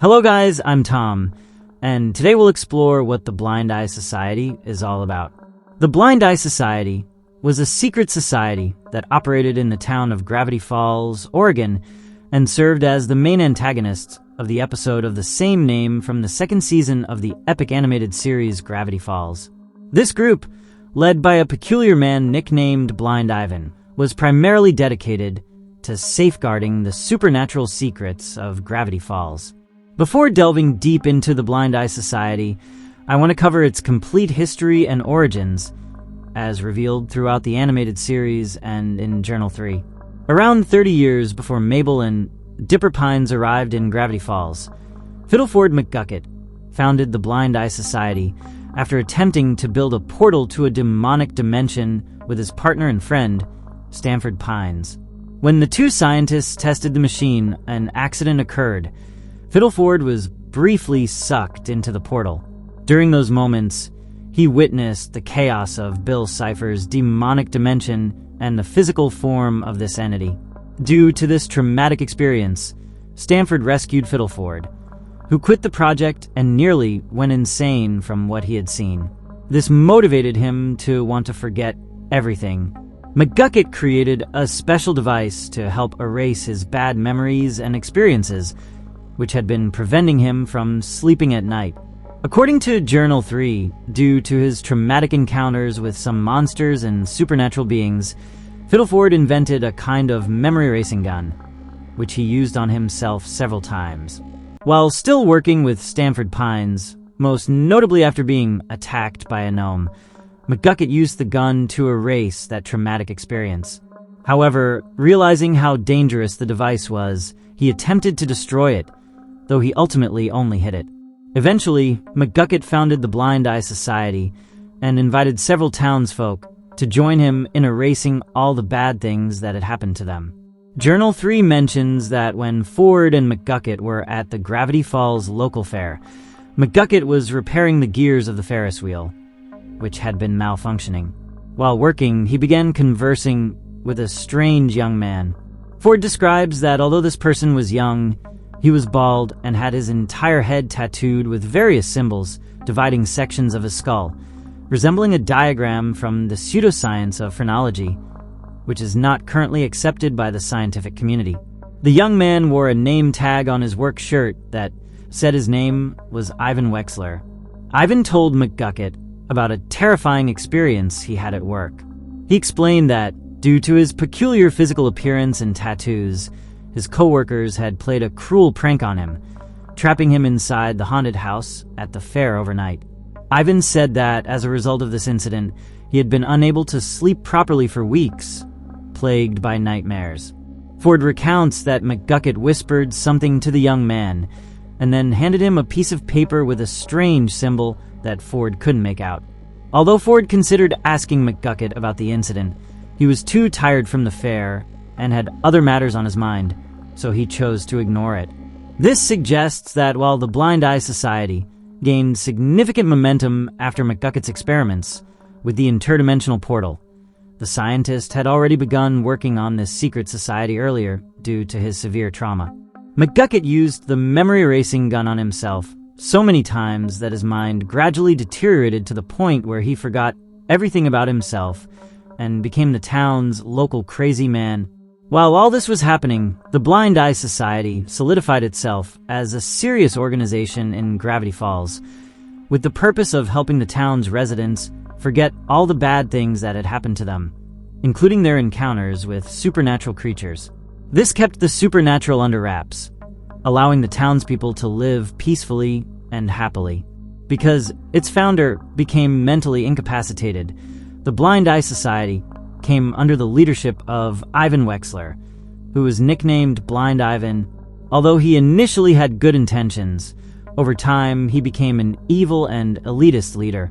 Hello guys, I'm Tom, and today we'll explore what the Blind Eye Society is all about. The Blind Eye Society was a secret society that operated in the town of Gravity Falls, Oregon, and served as the main antagonists of the episode of the same name from the second season of the epic animated series Gravity Falls. This group, led by a peculiar man nicknamed Blind Ivan, was primarily dedicated to safeguarding the supernatural secrets of Gravity Falls. Before delving deep into the Blind Eye Society, I want to cover its complete history and origins, as revealed throughout the animated series and in Journal 3. Around 30 years before Mabel and Dipper Pines arrived in Gravity Falls, Fiddleford McGucket founded the Blind Eye Society after attempting to build a portal to a demonic dimension with his partner and friend, Stanford Pines. When the two scientists tested the machine, an accident occurred. Fiddleford was briefly sucked into the portal. During those moments, he witnessed the chaos of Bill Cipher's demonic dimension and the physical form of this entity. Due to this traumatic experience, Stanford rescued Fiddleford, who quit the project and nearly went insane from what he had seen. This motivated him to want to forget everything. McGucket created a special device to help erase his bad memories and experiences, which had been preventing him from sleeping at night. According to Journal 3, due to his traumatic encounters with some monsters and supernatural beings, Fiddleford invented a kind of memory erasing gun, which he used on himself several times. While still working with Stanford Pines, most notably after being attacked by a gnome, McGucket used the gun to erase that traumatic experience. However, realizing how dangerous the device was, he attempted to destroy it, though he ultimately only hit it. Eventually, McGucket founded the Blind Eye Society and invited several townsfolk to join him in erasing all the bad things that had happened to them. Journal 3 mentions that when Ford and McGucket were at the Gravity Falls local fair, McGucket was repairing the gears of the Ferris wheel, which had been malfunctioning. While working, he began conversing with a strange young man. Ford describes that although this person was young, he was bald and had his entire head tattooed with various symbols dividing sections of his skull, resembling a diagram from the pseudoscience of phrenology, which is not currently accepted by the scientific community. The young man wore a name tag on his work shirt that said his name was Ivan Wexler. Ivan told McGucket about a terrifying experience he had at work. He explained that, due to his peculiar physical appearance and tattoos, his coworkers had played a cruel prank on him, trapping him inside the haunted house at the fair overnight. Ivan said that, as a result of this incident, he had been unable to sleep properly for weeks, plagued by nightmares. Ford recounts that McGucket whispered something to the young man, and then handed him a piece of paper with a strange symbol that Ford couldn't make out. Although Ford considered asking McGucket about the incident, he was too tired from the fair and had other matters on his mind, so he chose to ignore it. This suggests that while the Blind Eye Society gained significant momentum after McGucket's experiments with the interdimensional portal, the scientist had already begun working on this secret society earlier due to his severe trauma. McGucket used the memory erasing gun on himself so many times that his mind gradually deteriorated to the point where he forgot everything about himself and became the town's local crazy man. While all this was happening, the Blind Eye Society solidified itself as a serious organization in Gravity Falls, with the purpose of helping the town's residents forget all the bad things that had happened to them, including their encounters with supernatural creatures. This kept the supernatural under wraps, allowing the townspeople to live peacefully and happily. Because its founder became mentally incapacitated, the Blind Eye Society came under the leadership of Ivan Wexler, who was nicknamed Blind Ivan. Although he initially had good intentions, over time he became an evil and elitist leader.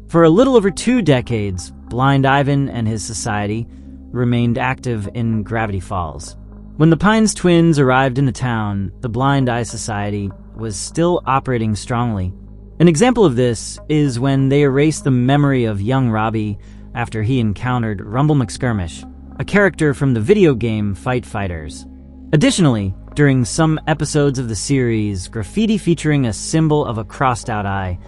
For a little over 2 decades, Blind Ivan and his society remained active in Gravity Falls. When the Pines twins arrived in the town, the Blind Eye Society was still operating strongly. An example of this is when they erased the memory of young Robbie after he encountered Rumble McSkirmish, a character from the video game Fight Fighters. Additionally, During some episodes of the series, graffiti featuring a symbol of a crossed-out eye,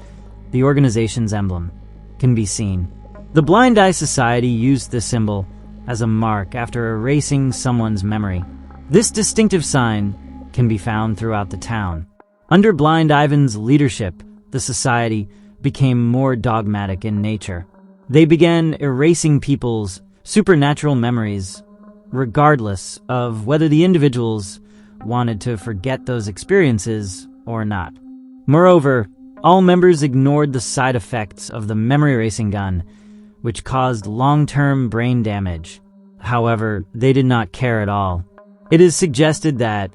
the organization's emblem, can be seen. The Blind Eye Society used this symbol as a mark after erasing someone's memory. This distinctive sign can be found throughout the town. Under Blind Ivan's leadership, the society became more dogmatic in nature. They began erasing people's supernatural memories, regardless of whether the individuals wanted to forget those experiences or not. Moreover, all members ignored the side effects of the memory erasing gun, which caused long-term brain damage. However, they did not care at all. It is suggested that,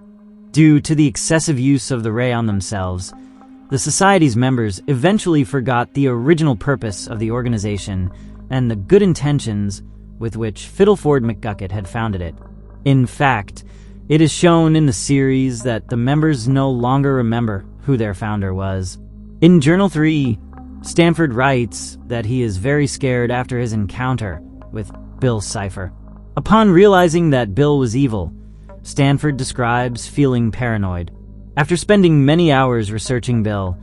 due to the excessive use of the ray on themselves, the society's members eventually forgot the original purpose of the organization and the good intentions with which Fiddleford McGucket had founded it. In fact, it is shown in the series that the members no longer remember who their founder was. In Journal 3, Stanford writes that he is very scared after his encounter with Bill Cipher. Upon realizing that Bill was evil, Stanford describes feeling paranoid. After spending many hours researching Bill,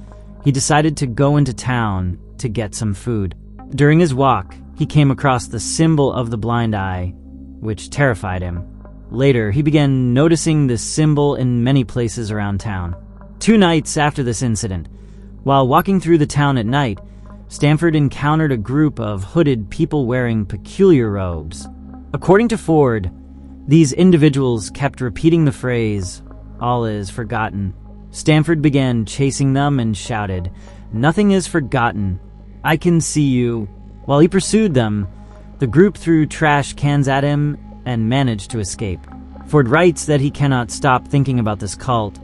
he decided to go into town to get some food. During his walk, he came across the symbol of the blind eye, which terrified him. Later, he began noticing this symbol in many places around town. 2 nights after this incident, while walking through the town at night, Stanford encountered a group of hooded people wearing peculiar robes. According to Ford, these individuals kept repeating the phrase, "All is forgotten." Stanford began chasing them and shouted, "Nothing is forgotten. I can see you." While he pursued them, the group threw trash cans at him and managed to escape. Ford writes that he cannot stop thinking about this cult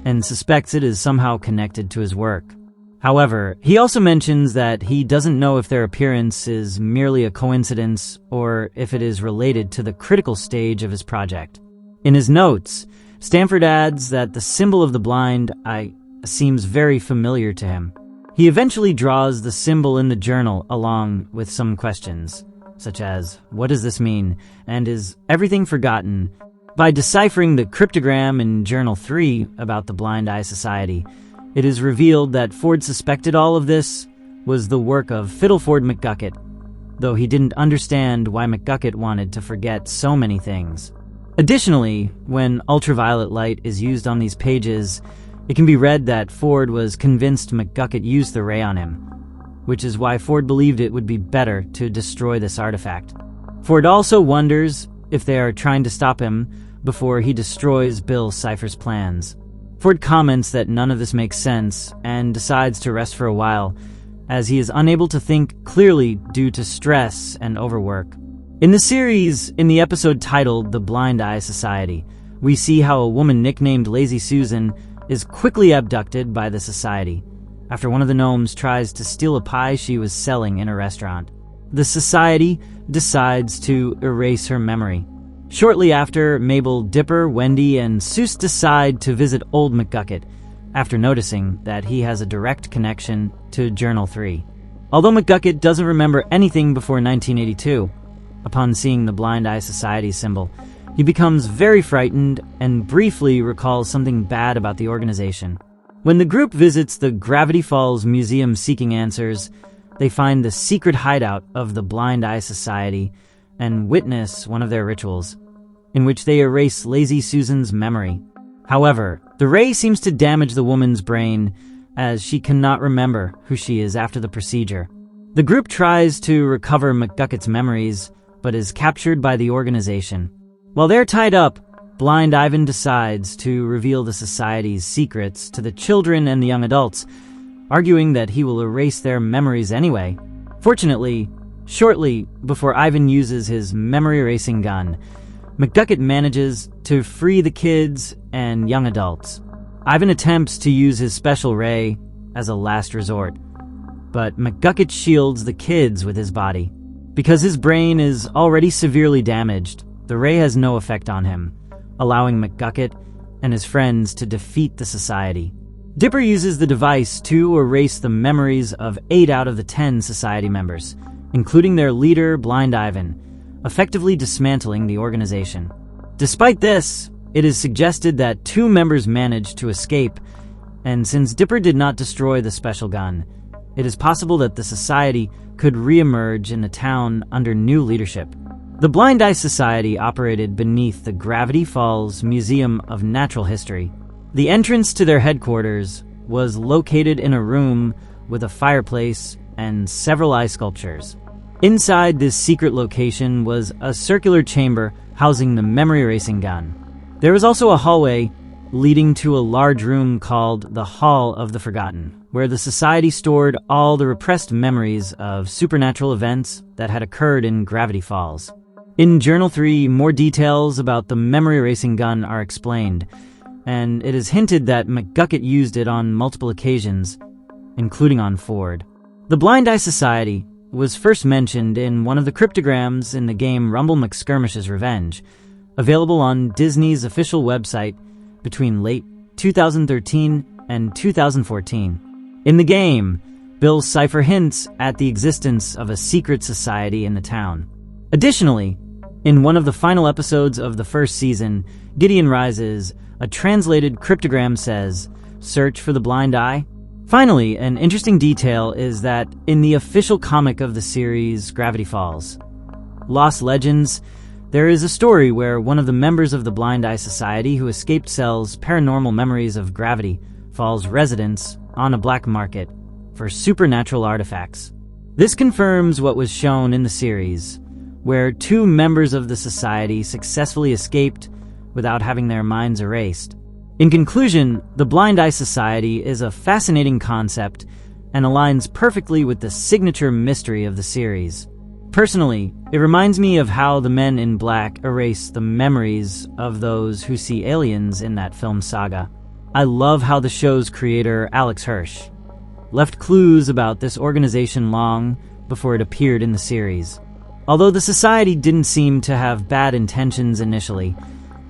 and suspects it is somehow connected to his work. However, he also mentions that he doesn't know if their appearance is merely a coincidence or if it is related to the critical stage of his project. In his notes, Stanford adds that the symbol of the blind eye seems very familiar to him. He eventually draws the symbol in the journal along with some questions, such as, what does this mean, and is everything forgotten? By deciphering the cryptogram in Journal 3 about the Blind Eye Society, it is revealed that Ford suspected all of this was the work of Fiddleford McGucket, though he didn't understand why McGucket wanted to forget so many things. Additionally, when ultraviolet light is used on these pages, it can be read that Ford was convinced McGucket used the ray on him, which is why Ford believed it would be better to destroy this artifact. Ford also wonders if they are trying to stop him before he destroys Bill Cipher's plans. Ford comments that none of this makes sense and decides to rest for a while, as he is unable to think clearly due to stress and overwork. In the series, in the episode titled The Blind Eye Society, we see how a woman nicknamed Lazy Susan is quickly abducted by the society after one of the gnomes tries to steal a pie she was selling in a restaurant. The society decides to erase her memory. Shortly after, Mabel, Dipper, Wendy, and Seuss decide to visit old McGucket after noticing that he has a direct connection to Journal 3. Although McGucket doesn't remember anything before 1982, upon seeing the Blind Eye Society symbol, he becomes very frightened and briefly recalls something bad about the organization. When the group visits the Gravity Falls Museum seeking answers, they find the secret hideout of the Blind Eye Society and witness one of their rituals, in which they erase Lazy Susan's memory. However, the ray seems to damage the woman's brain, as she cannot remember who she is after the procedure. The group tries to recover McGucket's memories, but is captured by the organization. While they're tied up, Blind Ivan decides to reveal the society's secrets to the children and the young adults, arguing that he will erase their memories anyway. Fortunately, shortly before Ivan uses his memory-erasing gun, McGucket manages to free the kids and young adults. Ivan attempts to use his special ray as a last resort, but McGucket shields the kids with his body. Because his brain is already severely damaged, the ray has no effect on him, allowing McGucket and his friends to defeat the society. Dipper uses the device to erase the memories of 8 out of the 10 society members, including their leader, Blind Ivan, effectively dismantling the organization. Despite this, it is suggested that 2 members managed to escape, and since Dipper did not destroy the special gun, it is possible that the society could re-emerge in the town under new leadership. The Blind Eye Society operated beneath the Gravity Falls Museum of Natural History. The entrance to their headquarters was located in a room with a fireplace and several eye sculptures. Inside this secret location was a circular chamber housing the memory erasing gun. There was also a hallway leading to a large room called the Hall of the Forgotten, where the Society stored all the repressed memories of supernatural events that had occurred in Gravity Falls. In Journal 3, more details about the memory erasing gun are explained, and it is hinted that McGucket used it on multiple occasions, including on Ford. The Blind Eye Society was first mentioned in one of the cryptograms in the game Rumble McSkirmish's Revenge, available on Disney's official website between late 2013 and 2014. In the game, Bill's cipher hints at the existence of a secret society in the town. Additionally, in one of the final episodes of the first season, Gideon Rises, a translated cryptogram says, "Search for the blind eye." Finally, an interesting detail is that in the official comic of the series Gravity Falls, Lost Legends, there is a story where one of the members of the Blind Eye Society who escaped sells paranormal memories of Gravity Falls residents on a black market for supernatural artifacts. This confirms what was shown in the series, where 2 members of the society successfully escaped without having their minds erased. In conclusion, the Blind Eye Society is a fascinating concept and aligns perfectly with the signature mystery of the series. Personally, it reminds me of how the Men in Black erase the memories of those who see aliens in that film saga. I love how the show's creator, Alex Hirsch, left clues about this organization long before it appeared in the series. Although the society didn't seem to have bad intentions initially,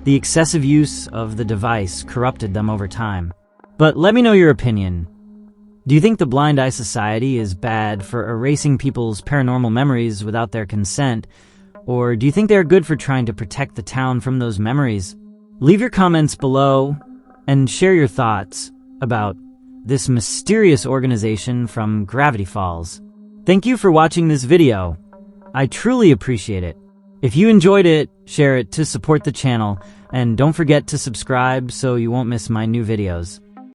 the excessive use of the device corrupted them over time. But let me know your opinion. Do you think the Blind Eye Society is bad for erasing people's paranormal memories without their consent, or do you think they're good for trying to protect the town from those memories? Leave your comments below and share your thoughts about this mysterious organization from Gravity Falls. Thank you for watching this video. I truly appreciate it. If you enjoyed it, share it to support the channel, and don't forget to subscribe so you won't miss my new videos.